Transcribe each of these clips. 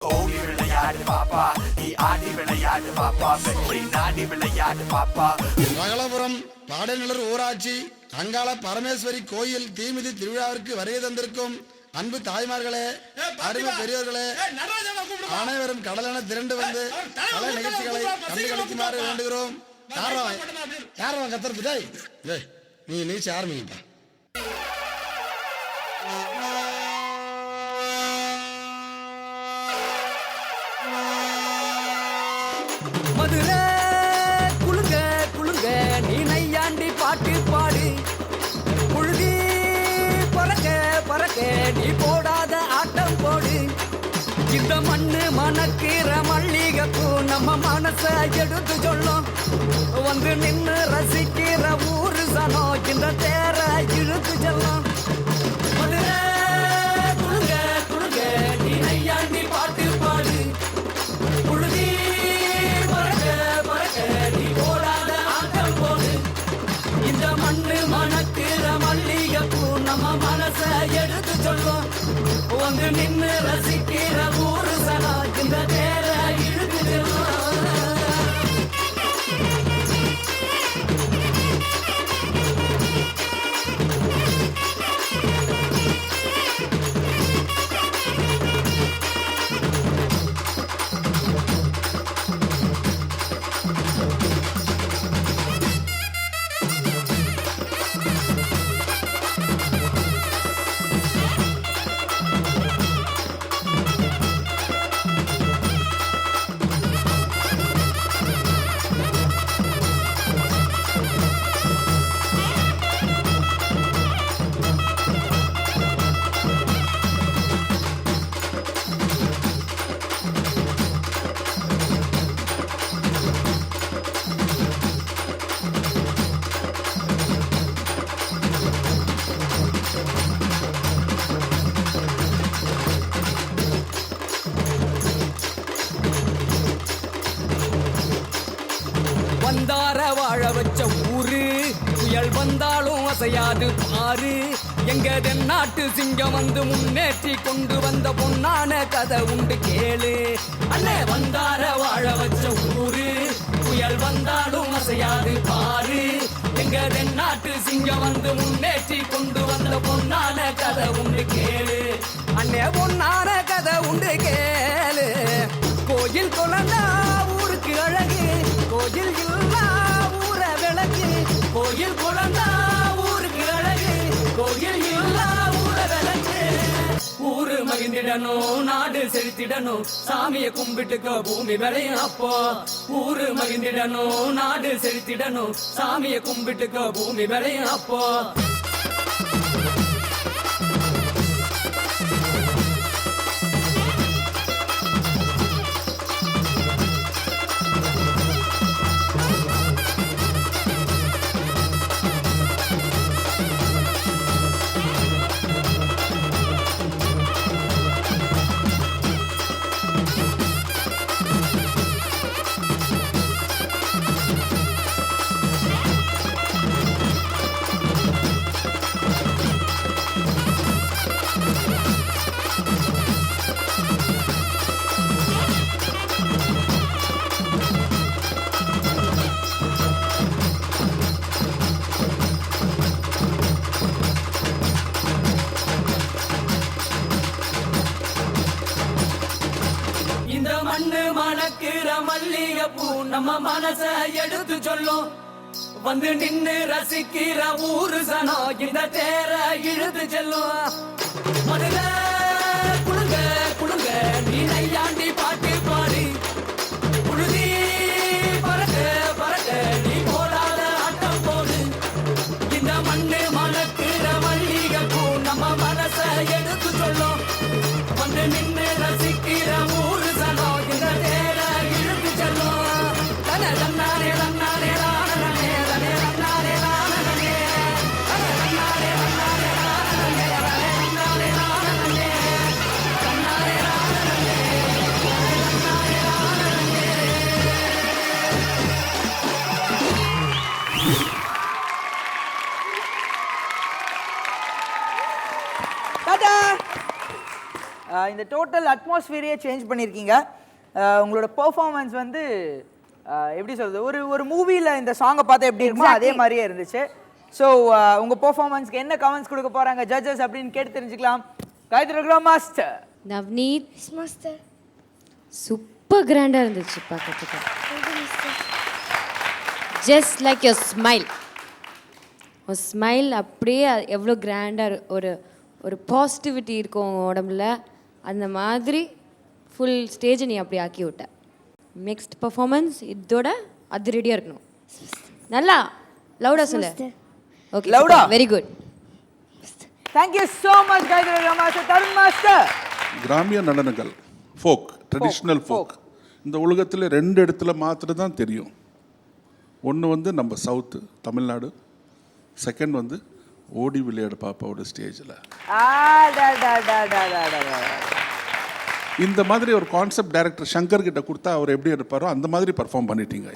ஓடி விளையாடு பாப்பா, நீ ஆடி விளையாடு பாப்பா, வெற்றி நாடி விளையாடு பாப்பா. மகளபுரம் பாடநல்லூர் ஊராட்சி அங்காள பரமேஸ்வரி கோயில் தீமிதி திருவிழாவிற்கு வருகை தந்திருக்கும் அன்பு தாய்மார்களே, அருமை பெரியோர்களே, அனைவரும் கடலென திரண்டு வந்து கலை நிகழ்ச்சிகளை கண்டுகளிக்குமாறு வேண்டுகிறோம். யாரும் கத்துறது நீ நீச்சு ஆரம்பிப்பா. மதுரை குளுங்க குளுங்க நீ நையாண்டி பாட்டு பாடு, புழுதி பறக்க பறக்க நீ போடாத ஆட்டம் போடு. இந்த மண்ணு மணக்கிற மல்லிகைப்பூ நம்ம மனச எடுத்து சொல்லும், வந்து நின்று ரசிக்கிற ஊரு சனம் இந்த தேர இழுத்து செல்லும். மதுரை குளுங்க குளுங்க நீ நையாண்டி பாட்டு பாடு, புழுதி இந்த மண்ணு மணக்கிற மல்லிகைப்பூ நம்ம மனச எடுத்து சொல்லும், வந்து நின்று ரசிக்கிற ஊரு சனா இந்த தேர இழுத்து செல்லும். வந்தார வாழ வச்ச ஊரு, புயல் வந்தாலும் அசையாது பாரு. எங்க தென்னாட்டு சிங்கம் வந்து முன்னேற்றி கொண்டு வந்த பொன்னான கதை உண்டு கேளு. அண்ணே வந்தார வாழ வச்ச ஊரு, புயல் வந்தாலும் அசையாது பாரு. எங்க தென்னாட்டு சிங்கம் வந்து முன்னேற்றி கொண்டு வந்த பொன்னான கதை உண்டு கேளு. அண்ணே பொன்னான கதை உண்டு கேளு. கோயில் குழந்தா ஊருக்கு அழகு, கோயில் இல்லா ஊர விளக்கு. கோயில் குழந்தா ஊருக்கு அழகு, கோயில் இல்லா ஊர விளக்கு. ஊரு மகிழ்ந்திடணும், நாடு செழித்திடணும், சாமியை கும்பிட்டுக்க பூமி விளையும் அப்போ. ஊரு மகிழ்ந்திடணும், நாடு செழித்திடணும், சாமியை கும்பிட்டுக்க பூமி விளையும் அப்போ. இந்த மண்ணு மணக்கிற மல்லிகைப்பூ நம்ம மனச எடுத்து சொல்லும், வந்து நின்று ரசிக்கிற ஊரு சனம் இந்த தேர இழுத்து செல்லும். மதுரை குளுங்க குளுங்க நீ நையாண்டி பாட்டு பாடு, புழுதி பறக்க பறக்க நீ போடாத ஆட்டம் போடு. இந்த மண்ணு மணக்கிற மல்லிகைப்பூ நம்ம மனச எடுத்து சொல்லும், வந்து நின்று ரசிக்கிற ஊரு சனம் இந்த தேர இழுத்து செல்லும். தனே தன்னாரே தன்னாரே ராணனே தனே தன்னாரே ராணனே தனே தன்னாரே தன்னாரே ராணனே தனே தன்னாரே ராணனே. இந்த டோட்டல் அட்மாஸ்பியரையே சேஞ்ச் பண்ணியிருக்கீங்க. உங்களோட பெர்ஃபார்மன்ஸ் வந்து எப்படி சொல்கிறது, ஒரு மூவியில் இந்த சாங்கை பார்த்தா எப்படி இருக்குமோ அதே மாதிரியே இருந்துச்சு. ஸோ உங்கள் பெர்ஃபார்மன்ஸ்க்கு என்ன கமெண்ட்ஸ் கொடுக்க போகிறாங்க ஜட்ஜஸ் அப்படின்னு கேட்டு தெரிஞ்சுக்கலாம். Gayathri master. Navneet master super கிராண்டாக இருந்துச்சு பார்க்கறதுக்கு. Just like your smile. ஒரு ஸ்மைல் அப்படியே எவ்வளோ கிராண்டாக ஒரு பாசிட்டிவிட்டி இருக்கும் உங்கள் உடம்புல. அந்த மாதிரி ஃபுல் ஸ்டேஜை நீ அப்படி ஆக்கி விட்ட. நெக்ஸ்ட் பர்ஃபார்மன்ஸ் இதோட அதிரடியாக இருக்கணும். நல்லா லவுடா சொல்லு. ஓகே லவுடா. Very good. Thank you so much Gayathri master. Tarun master. கிராமிய நடனங்கள், ஃபோக், ட்ரெடிஷ்னல் ஃபோக் இந்த உலகத்தில் 2 இடத்துல மாத்திரம் தான் தெரியும். ஒன்று வந்து நம்ம சவுத்து தமிழ்நாடு, செகண்ட் வந்து ஓடி விளையாடு பாப்பாவோட ஸ்டேஜில். இந்த மாதிரி ஒரு கான்செப்ட் டைரக்டர் சங்கர் கிட்ட கொடுத்தா அவர் எப்படி இருப்பாரோ அந்த மாதிரி பர்ஃபார்ம் பண்ணிட்டீங்க.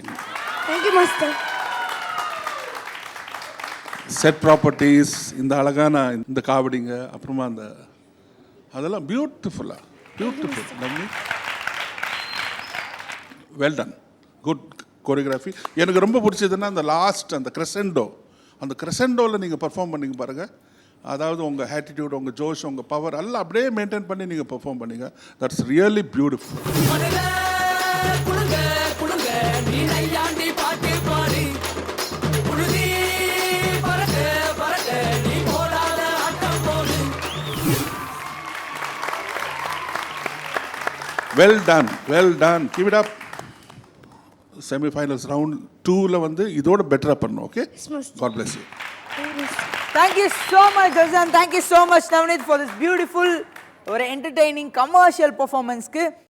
செட் ப்ராப்பர்ட்டிஸ், இந்த அழகான இந்த காவடிங்க, அப்புறமா அந்த அதெல்லாம் beautiful. Well ton, good choreography. எனக்கு ரொம்ப பிடிச்சதுன்னா அந்த லாஸ்ட் அந்த கிரெசெண்டோவில் நீங்கள் பர்ஃபார்ம் பண்ணிங்க பாருங்கள். அதாவது உங்கள் ஆட்டிடியூட், உங்கள் ஜோஷ், உங்கள் பவர் எல்லாம் அப்படியே மெயின்டைன் பண்ணி நீங்கள் பர்ஃபார்ம் பண்ணீங்க. That's really beautiful. Well done, keep it up. Semifinals round 2ல வந்து இதோட பெட்டராக பண்ணணும். Okay, God bless you. Thank you so much Jazz, and thank you so much Navneet for this beautiful ஒரு entertaining commercial performance க்கு